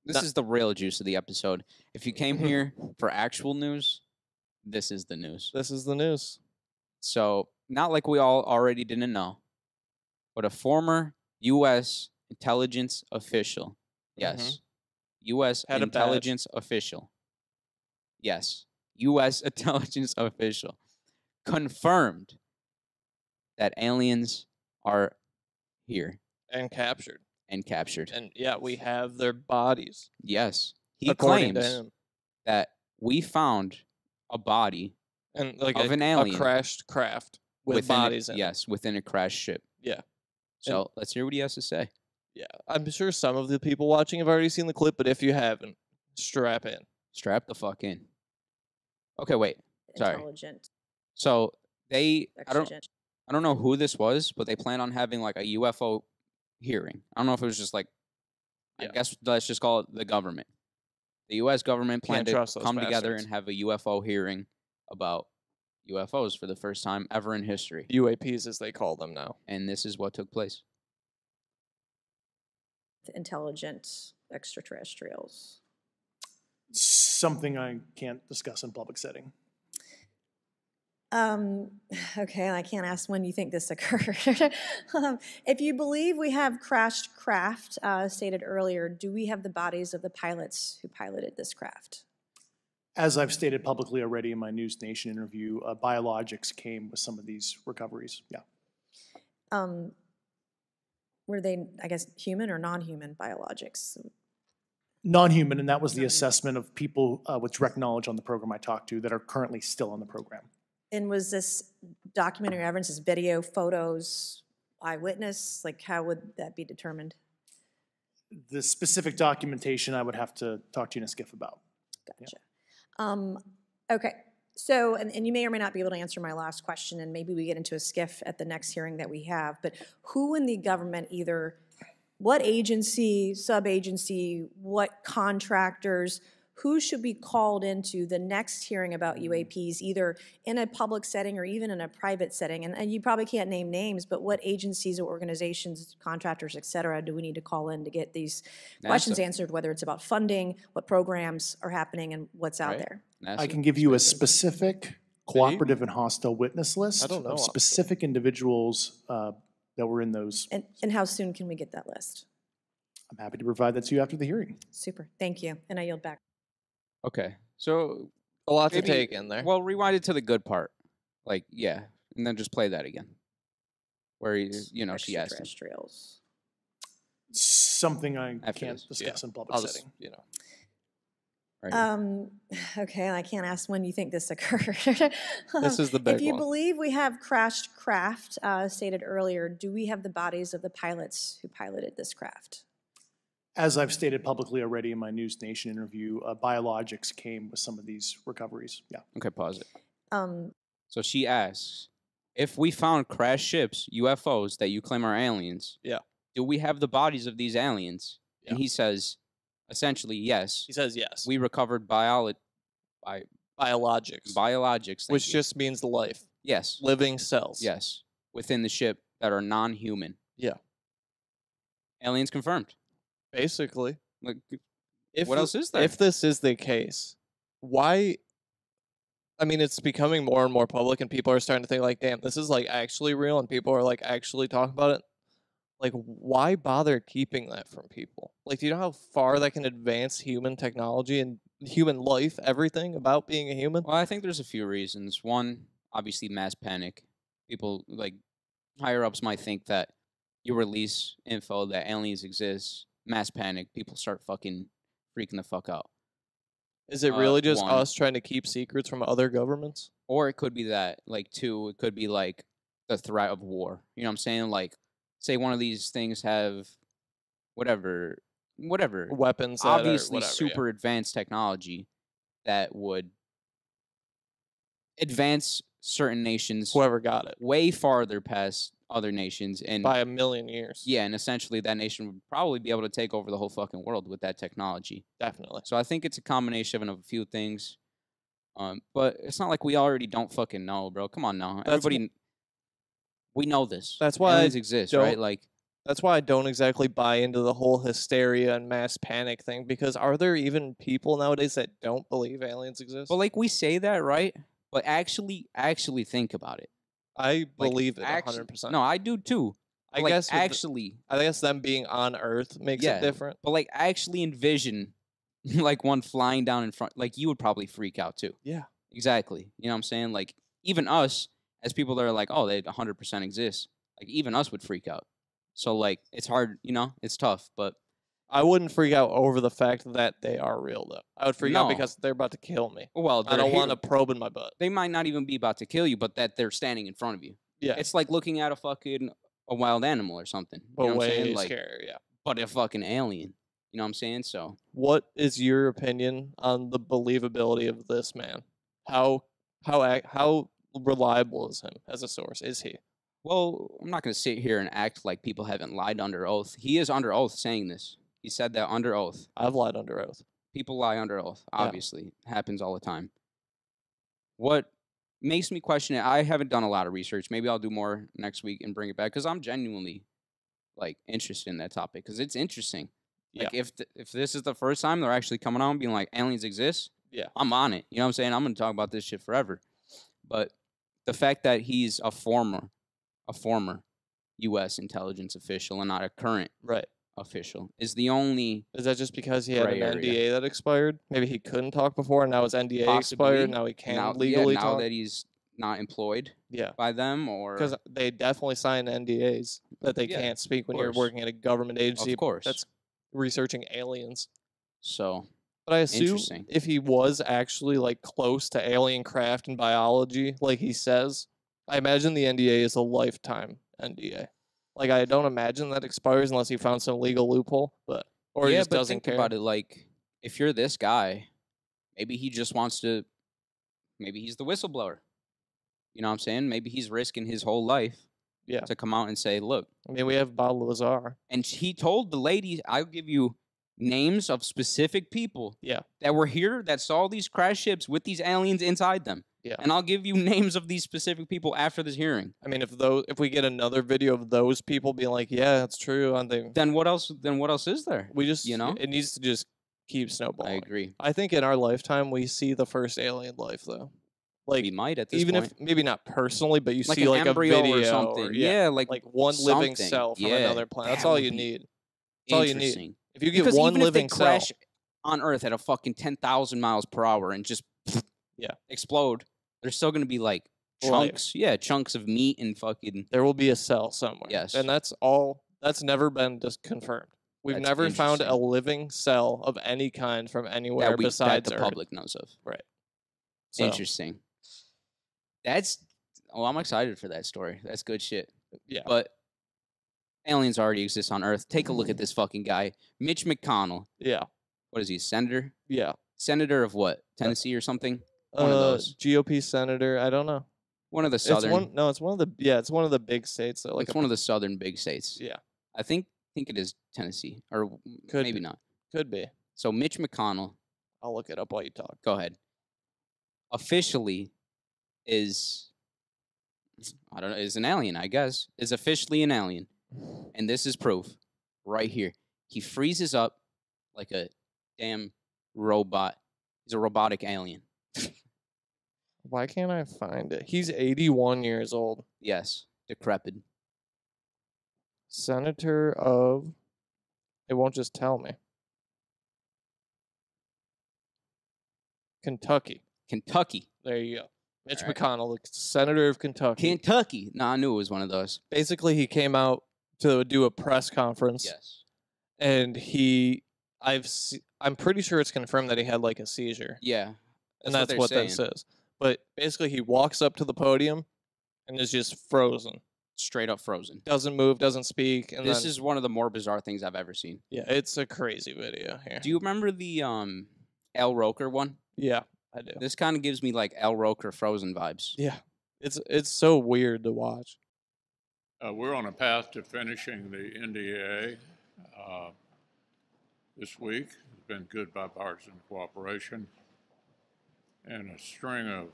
This is the real juice of the episode. If you came here for actual news, this is the news. This is the news. So, not like we all already didn't know, but a former U.S. intelligence official, yes, U.S. Had a intelligence official, yes, U.S. intelligence official, confirmed that aliens are here And captured. and captured. And yeah, we have their bodies. Yes, he according to claims him. that we found a body And like of an a alien crashed craft with within bodies in it. yes, within a crashed ship. Yeah. So let's hear what he has to say. Yeah. I'm sure some of the people watching have already seen the clip, but if you haven't, strap in. Strap the fuck in. Okay, wait. Sorry. Intelligent. So I Extragen- don't know who this was, but they plan on having like a UFO hearing. I don't know if it was just like I Yeah. guess let's just call it the government. The US government Can't planned to trust those come together bastards. and have a UFO hearing about UFOs for the first time ever in history. UAPs, as they call them now. And this is what took place. Intelligent extraterrestrials. Something I can't discuss in public setting. Okay, I can't ask when you think this occurred. If you believe we have crashed craft, stated earlier, do we have the bodies of the pilots who piloted this craft? As I've stated publicly already in my News Nation interview, biologics came with some of these recoveries. Yeah. Were they, I guess, human or non-human biologics? Non-human, and that was the assessment of people with direct knowledge on the program I talked to that are currently still on the program. And was this documentary evidence, this video, photos, eyewitness? Like, how would that be determined? The specific documentation I would have to talk to you in a skiff about. Gotcha. Okay, so, and you may or may not be able to answer my last question, and maybe we get into a skiff at the next hearing that we have, but who in the government, either what agency, sub-agency, what contractors, who should be called into the next hearing about UAPs, either in a public setting or even in a private setting? And you probably can't name names, but what agencies or organizations, contractors, et cetera, do we need to call in to get these questions answered, whether it's about funding, what programs are happening, and what's out there? NASA. I can give you a specific cooperative and hostile witness list I don't know, of specific individuals that were in those. And how soon can we get that list? I'm happy to provide that to you after the hearing. Super, thank you, and I yield back. Okay. So A lot maybe, to take in there. Well, rewind it to the good part. Like, yeah. And then just play that again. Where she asked him. Extraterrestrials. Something I After can't this, discuss in public I'll just, setting. Right here. Okay, I can't ask when you think this occurred. This is the big If you one. believe we have crashed craft, stated earlier, do we have the bodies of the pilots who piloted this craft? As I've stated publicly already in my News Nation interview, biologics came with some of these recoveries. Yeah. Okay, pause it. Um, So she asks, if we found crashed ships, UFOs, that you claim are aliens, Yeah. do we have the bodies of these aliens? And Yeah. he says, essentially, yes. He says yes. We recovered Biologics. biologics. Which thank you. just means life. Yes. Living cells. Yes. Within the ship that are non-human. Yeah. Aliens confirmed. Basically. Like, If, what else is there? If this is the case, why? I mean, it's becoming more and more public, and people are starting to think, like, damn, this is, like, actually real, and people are, like, actually talking about it. Like, why bother keeping that from people? Like, do you know how far that can advance human technology and human life, everything about being a human? Well, I think there's a few reasons. One, obviously, mass panic. People, like, higher ups might think that you release info that aliens exist, mass panic, people start fucking freaking the fuck out. Is it really just one. us trying to keep secrets from other governments? Or it could be that. Like, two, it could be, like, the threat of war. You know what I'm saying? Like, say one of these things have whatever. Weapons that Obviously, are whatever, super advanced technology that would advance certain nations whoever got it way farther past other nations, and by 1,000,000 years. yeah, and essentially that nation would probably be able to take over the whole fucking world with that technology. Definitely. So I think it's a combination of a few things. But it's not like we already don't fucking know, bro. Come on now, everybody. We know this. That's why aliens exist, don't- right? Like, That's why I don't exactly buy into the whole hysteria and mass panic thing, because are there even people nowadays that don't believe aliens exist? But like we say that, right? But actually think about it. I Like, believe it actually, 100%. no, I do too. I But, like, guess with the- actually, I guess them being on Earth makes yeah, it different. But like actually envision like one flying down in front. Like you would probably freak out too. Yeah. Exactly. You know what I'm saying? Like even us as people that are like, oh, they 100% exist. Like even us would freak out. So like it's hard. You know, it's tough. But I wouldn't freak out over the fact that they are real, though. I would freak out No. because they're about to kill me. well, I don't want a probe in my butt. They might not even be about to kill you, but that they're standing in front of you. Yeah. It's like looking at a wild animal or something. You But know what I'm way saying? Like, scarier, yeah. but a fucking alien. You know what I'm saying? So What is your opinion on the believability of this man? How reliable is him as a source? Is he? well, I'm not going to sit here and act like people haven't lied under oath. He is under oath saying this. He said that under oath. I've lied under oath. People lie under oath. Yeah. Obviously, happens all the time. What makes me question it? I haven't done a lot of research. Maybe I'll do more next week and bring it back because I'm genuinely like interested in that topic because it's interesting. Like if this is the first time they're actually coming on and being like aliens exist, Yeah. I'm on it. You know what I'm saying? I'm going to talk about this shit forever. But the fact that he's a former U.S. intelligence official and not a current Right. official is the only Is that just because he had an Gray area. NDA that expired? Maybe he couldn't talk before, and now his NDA Possibly. expired. Now he can now, legally now talk. that he's not employed Yeah. by them or Because they definitely sign NDAs that they Yeah, can't speak when you're course. working at a government agency of course. that's researching aliens. So But I assume Interesting. if he was actually like close to alien craft and biology, like he says, I imagine the NDA is a lifetime NDA. Like I don't imagine that expires unless he found some legal loophole, or he yeah, just but doesn't think care. about it. Like if you're this guy, maybe he just wants to. Maybe he's the whistleblower. You know what I'm saying? Maybe he's risking his whole life Yeah. to come out and say, "Look." I mean, we have Bob Lazar. And he told the lady, "I'll give you names of specific people Yeah. that were here that saw these crash ships with these aliens inside them. Yeah. And I'll give you names of these specific people after this hearing." I mean, if we get another video of those people being like, yeah, that's true, and they, Then what else? Then what else is there? we just, you know? it needs to just keep I snowballing. agree. I think in our lifetime we see the first alien life though. Like We might at this even point. if maybe not personally, but you Like see an like embryo a video or something. Yeah, like one living something. cell from Yeah, another planet. That's that all would you be need. That's all you need. interesting. If you get Because one even if they living cell, crash on Earth at a fucking 10,000 miles per hour and just Yeah. explode, there's still going to be like Life. chunks. Yeah, chunks of meat and fucking. there will be a cell somewhere. Yes. And that's all. That's never been just confirmed. We've That's never found a interesting. living cell of any kind from anywhere That besides the Earth. public knows of. So, Interesting. That's. Oh, I'm excited for that story. That's good shit. Yeah. But aliens already exist on Earth. Take a look at this fucking guy, Mitch McConnell. Yeah. What is he? Senator? Yeah. Senator of what? Tennessee or something? One of those. GOP senator. I don't know. One of the southern. It's one of the. Yeah, it's one of the big states. Though, like It's one of the southern big states. Yeah. I think it is Tennessee, or Could maybe be. not. Could be. So Mitch McConnell, I'll look it up while you talk. go ahead. Officially is, I don't know, is an alien, I guess. Is officially an alien. And this is proof right here. He freezes up like a damn robot. He's a robotic alien. Why can't I find it? He's 81 years old. Yes, decrepit. Senator of. It won't just tell me. Kentucky. Kentucky. There you go. Mitch All right. McConnell, the senator of Kentucky. Kentucky. No, I knew it was one of those. Basically, he came out to do a press conference, Yes. and I'm pretty sure it's confirmed that he had like a seizure, Yeah. and That's that's what what they're that saying. says. But basically, he walks up to the podium and is just frozen. Straight up frozen. Doesn't move, doesn't speak, and This then, is one of the more bizarre things I've ever seen. yeah, it's a crazy video here. Do you remember the Al Roker one? Yeah, I do. This kind of gives me like Al Roker Frozen vibes. Yeah, it's so weird to watch. We're on a path to finishing the NDA this week. It's been good bipartisan cooperation and a string of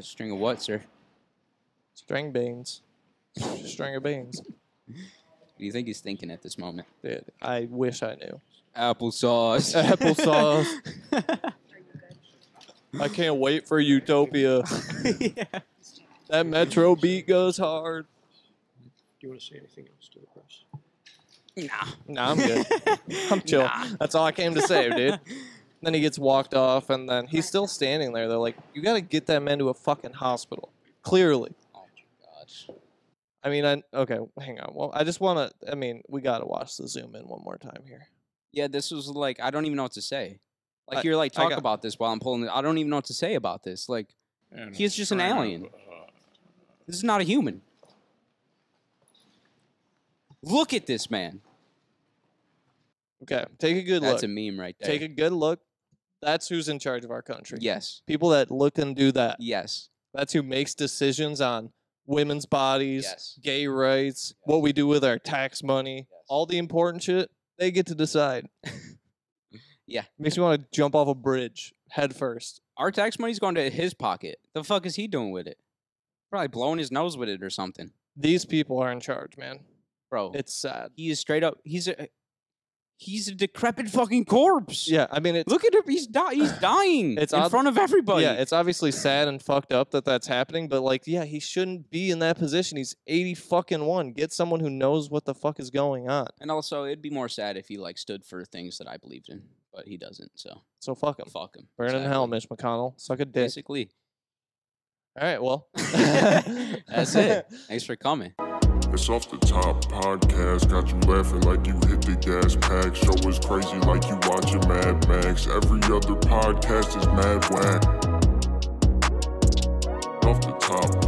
String of what, sir? String beans. String of beans. What do you think he's thinking at this moment? Dude, I wish I knew. Applesauce. Applesauce. I can't wait for Utopia. Yeah. That Metro beat goes hard. Do you want to say anything else to the press? Nah. I'm good. I'm chill. Nah. That's all I came to say, dude. Then he gets walked off, and then he's still standing there. They're like, you got to get that man to a fucking hospital. Clearly. Oh, my gosh. I mean, okay, hang on. Well, I just want to, we got to watch the zoom in one more time here. Yeah, this was like, I don't even know what to say. Like, you're like, I talk got- about this while I'm pulling it. I don't even know what to say about this. Like, And He is just an string of, alien. this is not a human. Look at this man. Okay, take a good That's look. a meme right there. Take a good look. That's who's in charge of our country. Yes. People that look and do that. Yes. That's who makes decisions on women's bodies, Yes. gay rights, what we do with our tax money, Yes. all the important shit. They get to decide. Yeah. Makes me want to jump off a bridge head first. Our tax money's going to his pocket. The fuck is he doing with it? Probably blowing his nose with it or something. These people are in charge, man. Bro, It's sad. he is straight up, he's a decrepit fucking corpse. Yeah, I mean, it's Look at him. He's dying It's in odd- front of everybody. yeah, it's obviously sad and fucked up that that's happening, but like, yeah, he shouldn't be in that position. He's 80 fucking 1. Get someone who knows what the fuck is going on. And also, it'd be more sad if he like stood for things that I believed in, but he doesn't. So So fuck him. fuck him. Burn in hell, Exactly. Mitch McConnell. Suck a dick. Basically, All right, well. that's it. Thanks for coming. It's Off the Top podcast, got you laughing like you hit the gas pack. Show is crazy like you watching Mad Max. Every other podcast is mad whack. Off the Top